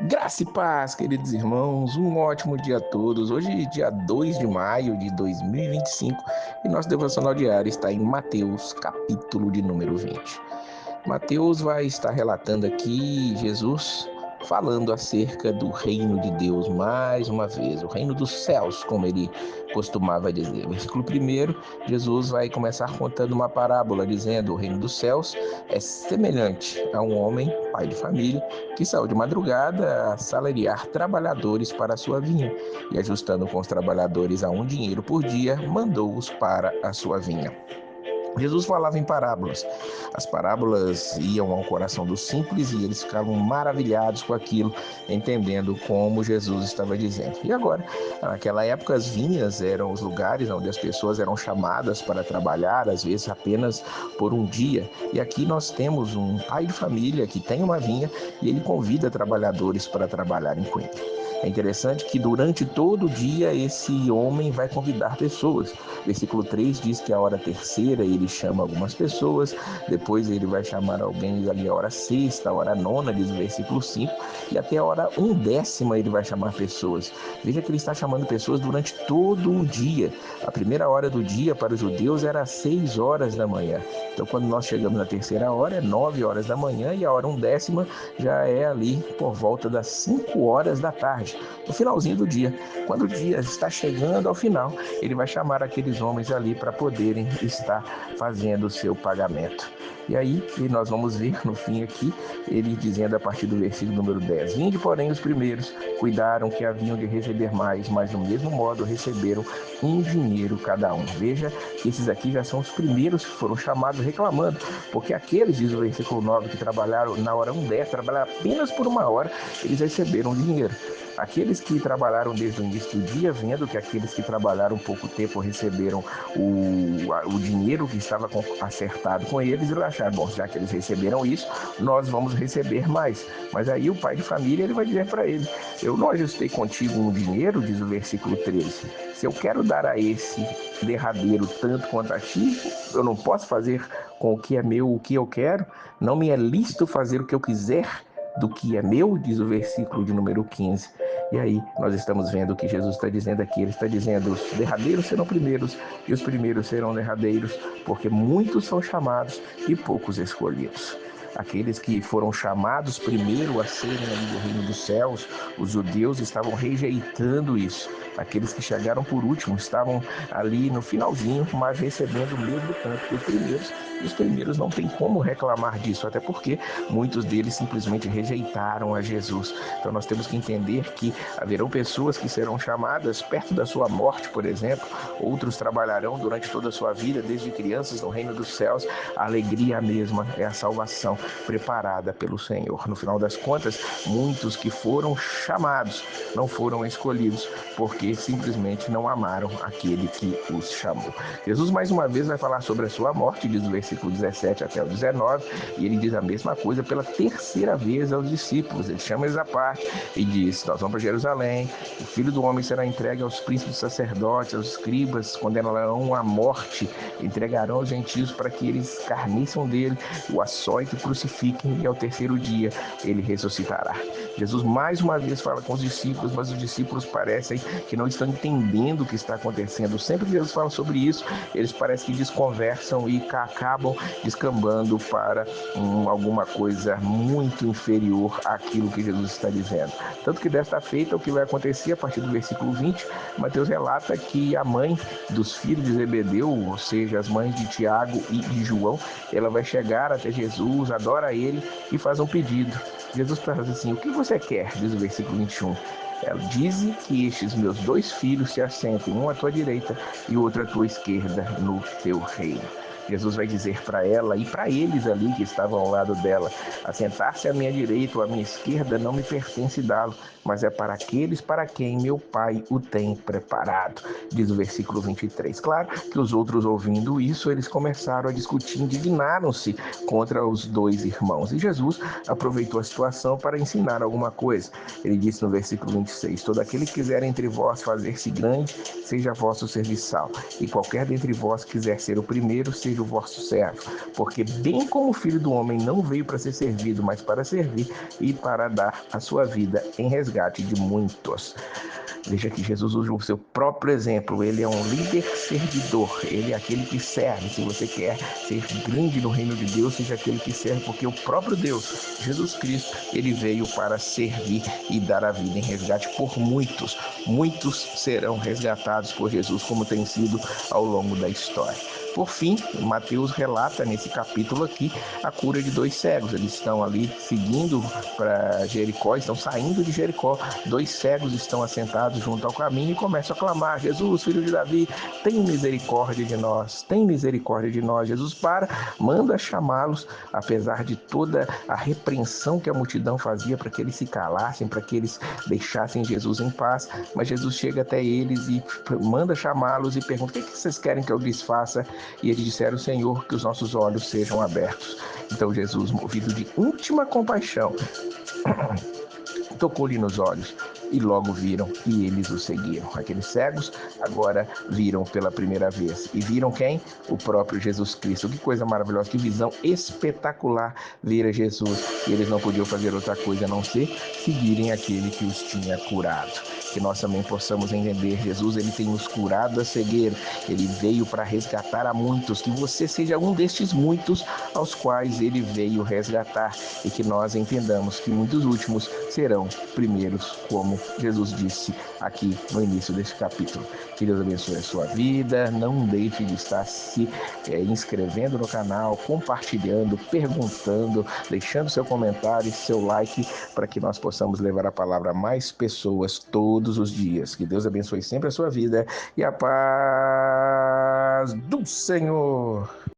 Graça e paz, queridos irmãos, um ótimo dia a todos. Hoje, dia 2 de maio de 2025, e nosso devocional diário está em Mateus, capítulo de número 20. Mateus vai estar relatando aqui Jesus falando acerca do reino de Deus mais uma vez, o reino dos céus, como ele costumava dizer. Versículo 1, Jesus vai começar contando uma parábola, dizendo: o reino dos céus é semelhante a um homem, pai de família, que saiu de madrugada a salariar trabalhadores para a sua vinha, e ajustando com os trabalhadores a um dinheiro por dia, mandou-os para a sua vinha. Jesus falava em parábolas. As parábolas iam ao coração dos simples e eles ficavam maravilhados com aquilo, entendendo como Jesus estava dizendo. E agora, naquela época, as vinhas eram os lugares onde as pessoas eram chamadas para trabalhar, às vezes apenas por um dia. E aqui nós temos um pai de família que tem uma vinha e ele convida trabalhadores para trabalharem com ele. É interessante que durante todo o dia esse homem vai convidar pessoas. Versículo 3 diz que a hora terceira ele chama algumas pessoas, depois ele vai chamar alguém ali a hora sexta, a hora nona, diz o versículo 5, e até a hora undécima ele vai chamar pessoas. Veja que ele está chamando pessoas durante todo o dia. A primeira hora do dia para os judeus era às 6 horas da manhã. Então quando nós chegamos na terceira hora é 9 horas da manhã e a hora undécima já é ali por volta das 5 horas da tarde, no finalzinho do dia. Quando o dia está chegando ao final, ele vai chamar aqueles homens ali para poderem estar fazendo o seu pagamento. E aí nós vamos ver no fim aqui, ele dizendo a partir do versículo número 10: vinde, porém, os primeiros cuidaram que haviam de receber mais, mas do mesmo modo receberam um dinheiro cada um. Veja que esses aqui já são os primeiros que foram chamados reclamando, porque aqueles, diz o versículo 9, que trabalharam na hora 1:10, trabalharam apenas por uma hora, eles receberam dinheiro. Aqueles que trabalharam desde o início do dia, vendo que aqueles que trabalharam pouco tempo receberam o dinheiro que estava acertado com eles, eles acharam: bom, já que eles receberam isso, nós vamos receber mais. Mas aí o pai de família ele vai dizer para ele: eu não ajustei contigo um dinheiro, diz o versículo 13. Se eu quero dar a esse derradeiro tanto quanto a ti, eu não posso fazer com o que é meu o que eu quero? Não me é lícito fazer o que eu quiser do que é meu, diz o versículo de número 15. E aí nós estamos vendo o que Jesus está dizendo aqui. Ele está dizendo: os derradeiros serão primeiros e os primeiros serão derradeiros, porque muitos são chamados e poucos escolhidos. Aqueles que foram chamados primeiro a serem ali do reino dos céus, os judeus estavam rejeitando isso. Aqueles que chegaram por último estavam ali no finalzinho, mas recebendo o mesmo tanto que os primeiros. E os primeiros não tem como reclamar disso, até porque muitos deles simplesmente rejeitaram a Jesus. Então nós temos que entender que haverão pessoas que serão chamadas perto da sua morte, por exemplo. Outros trabalharão durante toda a sua vida, desde crianças, no reino dos céus. A alegria mesma é a salvação preparada pelo Senhor. No final das contas, muitos que foram chamados não foram escolhidos, porque simplesmente não amaram aquele que os chamou. Jesus mais uma vez vai falar sobre a sua morte, diz o versículo 17 até o 19, e ele diz a mesma coisa pela terceira vez aos discípulos. Ele chama eles à parte e diz: nós vamos para Jerusalém, o Filho do Homem será entregue aos príncipes sacerdotes, aos escribas, condenarão à morte, entregarão aos gentios para que eles carniçam dele, o açoitem, crucifiquem, e ao terceiro dia ele ressuscitará. Jesus mais uma vez fala com os discípulos, mas os discípulos parecem que não estão entendendo o que está acontecendo. Sempre que Jesus fala sobre isso, eles parecem que desconversam e acabam descambando para alguma coisa muito inferior àquilo que Jesus está dizendo. Tanto que desta feita, o que vai acontecer a partir do versículo 20, Mateus relata que a mãe dos filhos de Zebedeu, ou seja, as mães de Tiago e de João, ela vai chegar até Jesus, adora ele e faz um pedido. Jesus pergunta assim: o que você quer? Diz o versículo 21. Ela diz que estes meus dois filhos se assentem, um à tua direita e o outro à tua esquerda, no teu reino. Jesus vai dizer para ela e para eles ali que estavam ao lado dela: assentar-se à minha direita ou à minha esquerda não me pertence dá-lo, mas é para aqueles para quem meu Pai o tem preparado, diz o versículo 23. Claro que os outros, ouvindo isso, eles começaram a discutir, indignaram-se contra os dois irmãos. E Jesus aproveitou a situação para ensinar alguma coisa. Ele disse no versículo 26: todo aquele que quiser entre vós fazer-se grande, seja vosso serviçal. E qualquer dentre vós quiser ser o primeiro, seja seja o vosso servo, porque bem como o Filho do Homem não veio para ser servido, mas para servir e para dar a sua vida em resgate de muitos. Veja que Jesus usa o seu próprio exemplo. Ele é um líder servidor. Ele é aquele que serve. Se você quer ser grande no reino de Deus, seja aquele que serve, porque o próprio Deus, Jesus Cristo, ele veio para servir e dar a vida em resgate por muitos. Muitos serão resgatados por Jesus, como tem sido ao longo da história. Por fim, Mateus relata nesse capítulo aqui a cura de 2 cegos. Eles estão ali seguindo para Jericó, estão saindo de Jericó. 2 cegos estão assentados junto ao caminho e começam a clamar: Jesus, filho de Davi, tem misericórdia de nós, tem misericórdia de nós. Jesus manda chamá-los, apesar de toda a repreensão que a multidão fazia para que eles se calassem, para que eles deixassem Jesus em paz. Mas Jesus chega até eles e manda chamá-los e pergunta: o que vocês querem que eu lhes faça? E eles disseram: Senhor, que os nossos olhos sejam abertos. Então Jesus, movido de íntima compaixão, tocou-lhe nos olhos e logo viram e eles o seguiram. Aqueles cegos agora viram pela primeira vez. E viram quem? O próprio Jesus Cristo. Que coisa maravilhosa, que visão espetacular ver a Jesus. E eles não podiam fazer outra coisa a não ser seguirem aquele que os tinha curado. Que nós também possamos entender: Jesus, ele tem nos curado da cegueira. Ele veio para resgatar a muitos. Que você seja um destes muitos aos quais ele veio resgatar. E que nós entendamos que muitos últimos serão primeiros, como Jesus disse aqui no início desse capítulo. Que Deus abençoe a sua vida. Não deixe de estar se inscrevendo no canal, compartilhando, perguntando, deixando seu comentário e seu like, para que nós possamos levar a palavra a mais pessoas todos os dias. Que Deus abençoe sempre a sua vida e a paz do Senhor.